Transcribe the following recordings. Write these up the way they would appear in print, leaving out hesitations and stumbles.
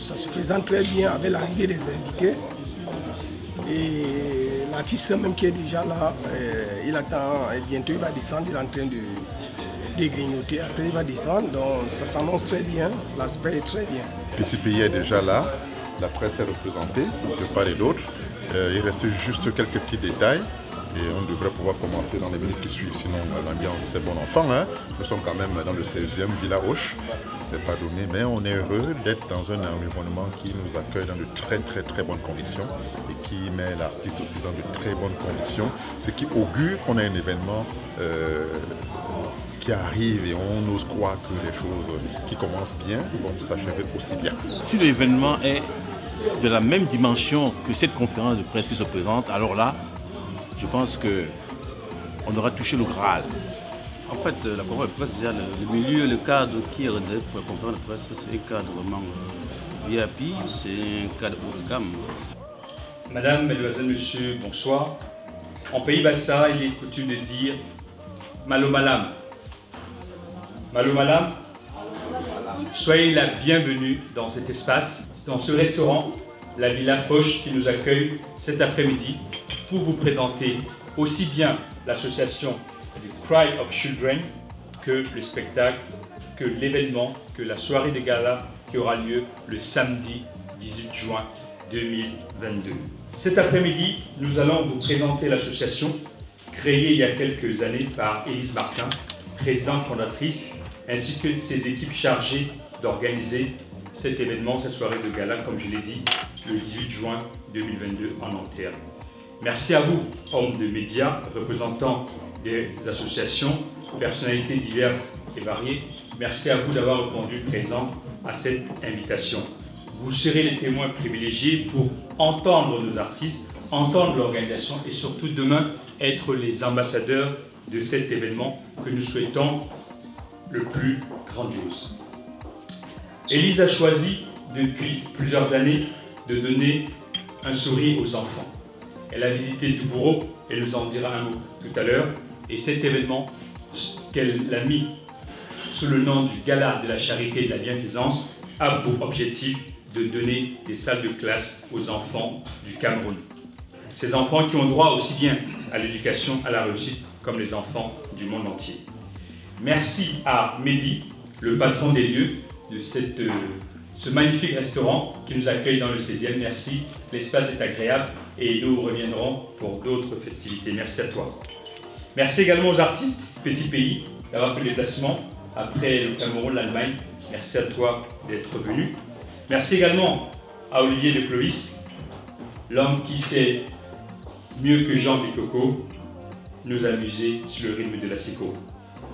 ça se présente très bien avec l'arrivée des invités. Et l'artiste même qui est déjà là, il attend, et bientôt il va descendre, il est en train de grignoter, après il va descendre, donc ça s'annonce très bien, l'aspect est très bien. Petit Pays est déjà là, la presse est représentée de part et d'autre. Il reste juste quelques petits détails et on devrait pouvoir commencer dans les minutes qui suivent, sinon l'ambiance c'est bon enfant. Hein. Nous sommes quand même dans le 16e Villa Hoche, c'est pas donné, mais on est heureux d'être dans un environnement qui nous accueille dans de très bonnes conditions et qui met l'artiste aussi dans de très bonnes conditions, ce qui augure qu'on a un événement qui arrive et on ose croire que les choses qui commencent bien vont s'achever aussi bien. Si l'événement est de la même dimension que cette conférence de presse qui se présente, alors là, je pense qu'on aura touché le Graal. En fait, la conférence de presse, déjà, le milieu, le cadre qui est réservé pour la conférence de presse, c'est un cadre vraiment VIP, c'est un cadre haut de gamme. Madame, Mesdemoiselles, Messieurs, bonsoir. En Pays Bassa, il est coutume de dire Malo Malam. Malo Malam, soyez la bienvenue dans cet espace, dans ce restaurant, la Villa Hoche qui nous accueille cet après-midi pour vous présenter aussi bien l'association The Cry of Children que le spectacle, que l'événement, que la soirée de gala qui aura lieu le samedi 18 juin 2022. Cet après-midi, nous allons vous présenter l'association créée il y a quelques années par Élise Martin, présidente fondatrice, ainsi que ses équipes chargées d'organiser cet événement, cette soirée de gala, comme je l'ai dit, le 18 juin 2022 en Nanterre. Merci à vous, hommes de médias, représentants des associations, personnalités diverses et variées. Merci à vous d'avoir répondu présent à cette invitation. Vous serez les témoins privilégiés pour entendre nos artistes, entendre l'organisation et surtout demain être les ambassadeurs de cet événement que nous souhaitons le plus grandiose. Élise a choisi depuis plusieurs années de donner un sourire aux enfants. Elle a visité Doubourg, elle nous en dira un mot tout à l'heure, et cet événement qu'elle a mis sous le nom du Gala de la Charité et de la Bienfaisance a pour objectif de donner des salles de classe aux enfants du Cameroun. Ces enfants qui ont droit aussi bien à l'éducation, à la réussite, comme les enfants du monde entier. Merci à Mehdi, le patron des lieux de ce magnifique restaurant qui nous accueille dans le 16e. Merci, l'espace est agréable et nous reviendrons pour d'autres festivités. Merci à toi. Merci également aux artistes, Petit Pays, d'avoir fait le déplacement après le Cameroun, l'Allemagne. Merci à toi d'être venu. Merci également à Olivier de Clovis, l'homme qui sait mieux que Jean Descoco nous amuser sur le rythme de la sico.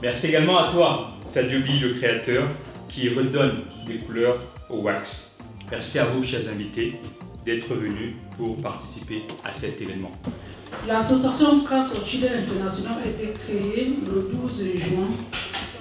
Merci également à toi, Sadiobi, le créateur, qui redonne des couleurs au wax. Merci à vous, chers invités, d'être venus pour participer à cet événement. L'association Cry of Children International a été créée le 12 juin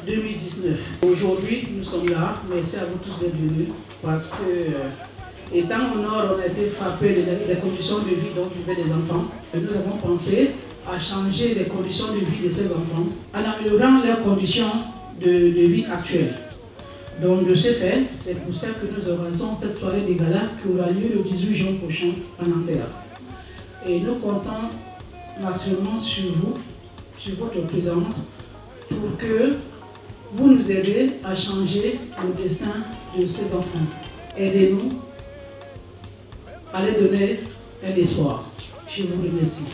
2019. Aujourd'hui, nous sommes là. Merci à vous tous d'être venus parce que, étant au nord, on a été frappé des conditions de vie dont vivaient des enfants. Et nous avons pensé à changer les conditions de vie de ces enfants en améliorant leurs conditions de vie actuelles. Donc de ce fait, c'est pour ça que nous organisons cette soirée de gala qui aura lieu le 18 juin prochain en Nanterre. Et nous comptons nationalement sur vous, sur votre présence, pour que vous nous aidez à changer le destin de ces enfants. Aidez-nous à leur donner un espoir. Je vous remercie.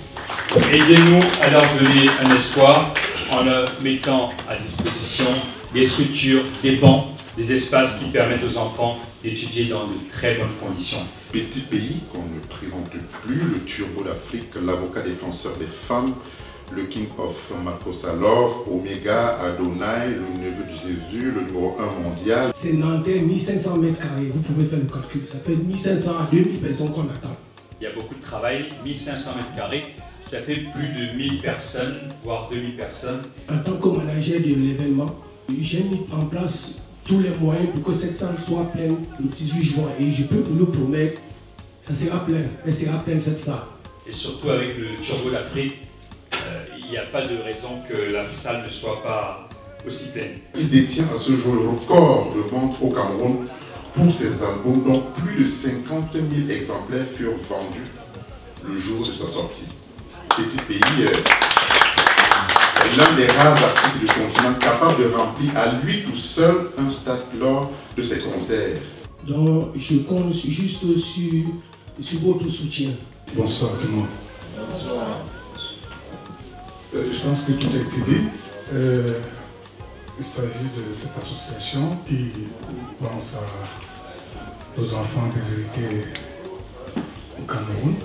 Aidez-nous à leur donner un espoir en leur mettant à disposition des structures, des bancs, des espaces qui permettent aux enfants d'étudier dans de très bonnes conditions. Petit Pays qu'on ne présente plus, le Turbo d'Afrique, l'avocat défenseur des femmes, le King of Makossa Love, Omega, Adonai, le neveu de Jésus, le numéro 1 mondial. C'est Nanterre, 1500 mètres carrés, vous pouvez faire le calcul, ça fait 1500 à 2000 personnes qu'on attend. Il y a beaucoup de travail, 1500 mètres carrés, ça fait plus de 1000 personnes, voire 2000 personnes. En tant que manager de l'événement, j'ai mis en place tous les moyens pour que cette salle soit pleine le 18 juin et je peux vous le promettre, ça sera plein, elle sera pleine cette salle. Et surtout avec le Turbo d'Afrique, il n'y a pas de raison que la salle ne soit pas aussi pleine. Il détient à ce jour le record de vente au Cameroun pour ces albums dont plus de 50 000 exemplaires furent vendus le jour de sa sortie. Petit pays est l'un des rares artistes du continent capable de remplir à lui tout seul un stade lors de ses concerts. Donc je compte juste sur votre soutien. Bonsoir tout le monde. Bonsoir. Je pense que tout a été dit. Il s'agit de cette association qui pense aux enfants déshérités au Cameroun.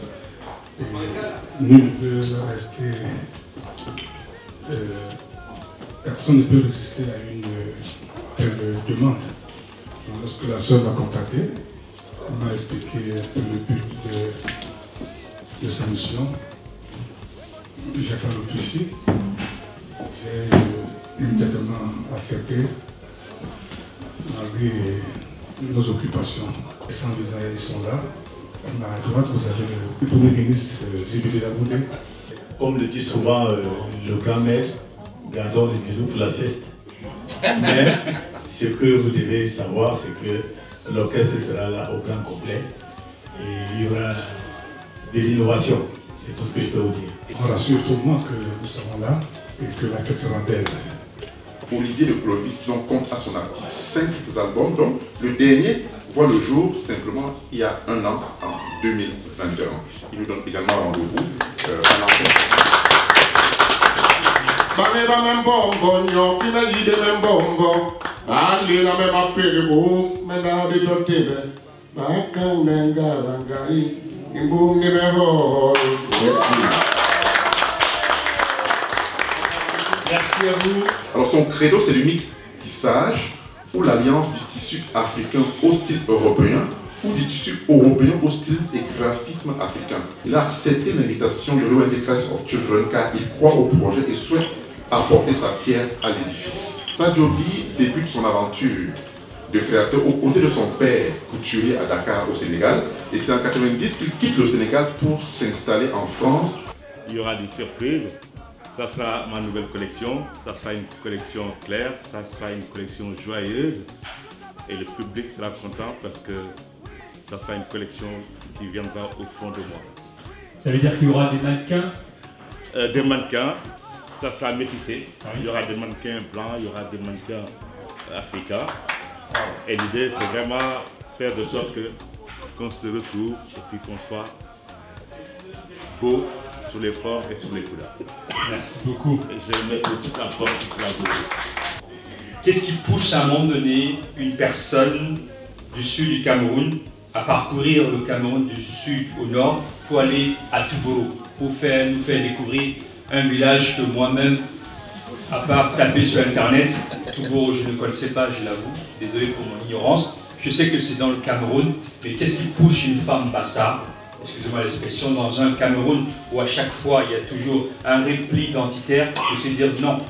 Et nul ne peut rester, personne ne peut résister à une telle demande. Donc, lorsque la sœur m'a contacté, elle m'a expliqué un peu le but de sa mission. J'ai pas réfléchi. J'ai immédiatement accepté, malgré nos occupations. Sans visa, ils sont là. À ma droite, vous avez le Premier ministre Zibili Yaboundé. Comme le dit souvent le grand maître, gardons les bisous pour la sieste. Mais ce que vous devez savoir, c'est que l'orchestre sera là au grand complet et il y aura de l'innovation. C'est tout ce que je peux vous dire. On rassure tout le monde que nous serons là et que la fête sera belle. Olivier de Clovis compte à son actif 5 albums, dont le dernier voit le jour simplement il y a un an, en 2021. Il nous donne également rendez-vous à l'antenne. Merci à vous. Alors son credo, c'est le mix tissage ou l'alliance du tissu africain au style européen ou du tissu européen au style et graphisme africain. Il a accepté l'invitation de l'ONG Christ of Children car il croit au projet et souhaite apporter sa pierre à l'édifice. Sadio Bi débute son aventure de créateur aux côtés de son père, couturier à Dakar au Sénégal, et c'est en 90 qu'il quitte le Sénégal pour s'installer en France. Il y aura des surprises. Ça sera ma nouvelle collection, ça sera une collection claire, ça sera une collection joyeuse et le public sera content parce que ça sera une collection qui viendra au fond de moi. Ça veut dire qu'il y aura des mannequins? Des mannequins, ça sera métissé. Il y aura des mannequins blancs, il y aura des mannequins africains. Et l'idée c'est vraiment faire de sorte qu'on se retrouve et puis qu'on soit beau sur les formes et sur les couleurs. Merci beaucoup. Et je vais mettre toute la force pour la beauté. Qu'est-ce qui pousse à un moment donné une personne du sud du Cameroun à parcourir le Cameroun du sud au nord pour aller à Touboro, pour nous faire découvrir un village que moi-même, à part taper sur internet, Touboro je ne connaissais pas, je l'avoue, désolé pour mon ignorance. Je sais que c'est dans le Cameroun, mais qu'est-ce qui pousse une femme Bassa, excusez-moi l'expression, dans un Cameroun où à chaque fois il y a toujours un repli identitaire, de se dire non,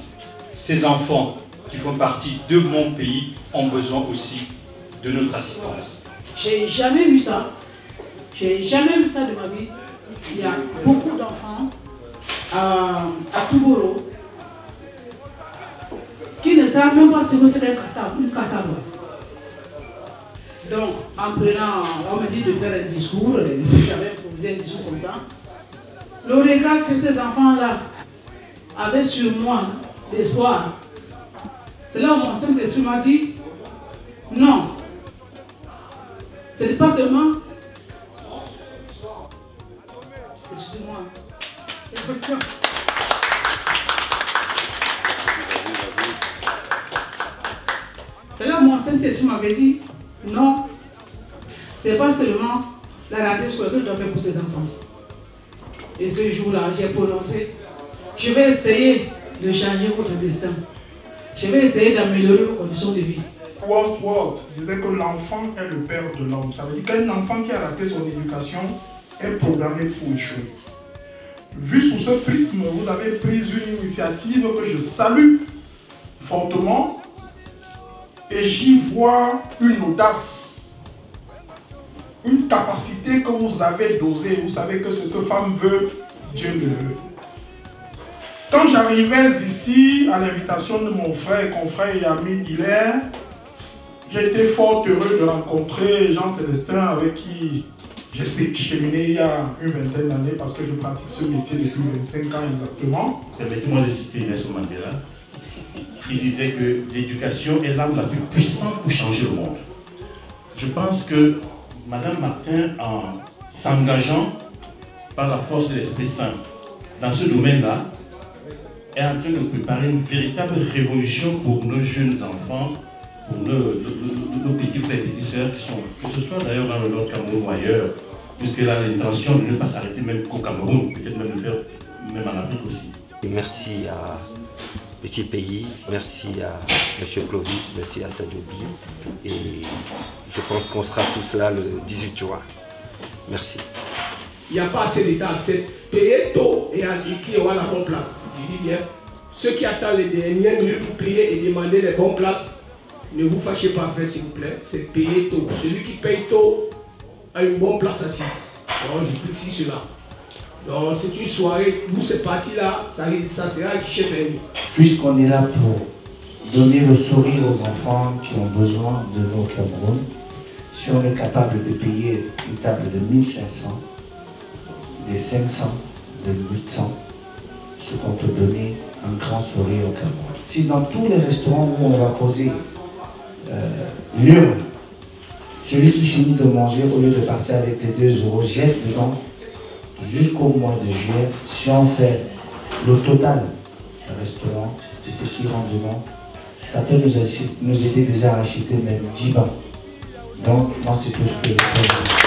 ces enfants qui font partie de mon pays ont besoin aussi de notre assistance. J'ai jamais vu ça. J'ai jamais vu ça de ma vie. Il y a beaucoup d'enfants à Touboro qui ne savent même pas ce que c'est une kataba. Donc, en prenant, on me dit de faire un discours, j'avais improvisé un discours comme ça. Le regard que ces enfants-là avaient sur moi, l'espoir, c'est là où mon Saint-Esprit m'a dit, non, ce n'est pas seulement... Excusez-moi, une question. C'est là où mon Saint-Esprit m'avait dit, non, c'est pas seulement la rentrée scolaire que je dois faire pour ces enfants. Et ce jour-là, j'ai prononcé, je vais essayer de changer votre destin. Je vais essayer d'améliorer vos conditions de vie. Wordsworth disait que l'enfant est le père de l'homme. Ça veut dire qu'un enfant qui a raté son éducation est programmé pour échouer. Vu sous ce prisme, vous avez pris une initiative que je salue fortement. Et j'y vois une audace, une capacité que vous avez d'oser. Vous savez que ce que femme veut, Dieu le veut. Quand j'arrivais ici, à l'invitation de mon frère et confrère et ami Hilaire, J'ai été fort heureux de rencontrer Jean-Célestin avec qui j'ai cheminé il y a une vingtaine d'années parce que je pratique ce métier depuis 25 ans exactement. Permettez-moi de citer Nelson Mandela, qui disait que l'éducation est l'arme la plus puissante pour changer le monde. Je pense que Mme Martin, en s'engageant par la force de l'Esprit Saint dans ce domaine-là, est en train de préparer une véritable révolution pour nos jeunes enfants, pour nos petits frères et petites sœurs qui sont là, que ce soit d'ailleurs dans le Nord Cameroun ou ailleurs, puisqu'elle a l'intention de ne pas s'arrêter même qu'au Cameroun, peut-être même le faire même en Afrique aussi. Et merci à Petit Pays, merci à M. Clovis, merci à Sadjobi, et je pense qu'on sera tous là le 18 juin. Merci. Il n'y a pas assez d'État, c'est payer tôt et qui aura la bonne place. Je dis bien, ceux qui attendent les dernières minutes pour payer et demander les bonnes places, ne vous fâchez pas après s'il vous plaît, c'est payer tôt. Celui qui paye tôt a une bonne place assise. Donc je précise cela. Donc c'est une soirée où c'est parti là, ça sera guichet fermé. Puisqu'on est là pour donner le sourire aux enfants qui ont besoin de nos Cameroun, si on est capable de payer une table de 1500, des 500, de 800, ce qu'on peut donner un grand sourire au Cameroun. Si dans tous les restaurants où on va causer l'urne, celui qui finit de manger, au lieu de partir avec les 2 euros, jette dedans jusqu'au mois de juillet. Si on fait le total du restaurant et ce qui rentre dedans, ça peut nous aider déjà à acheter même 10 bancs. Donc, moi, c'est tout ce que je peux dire.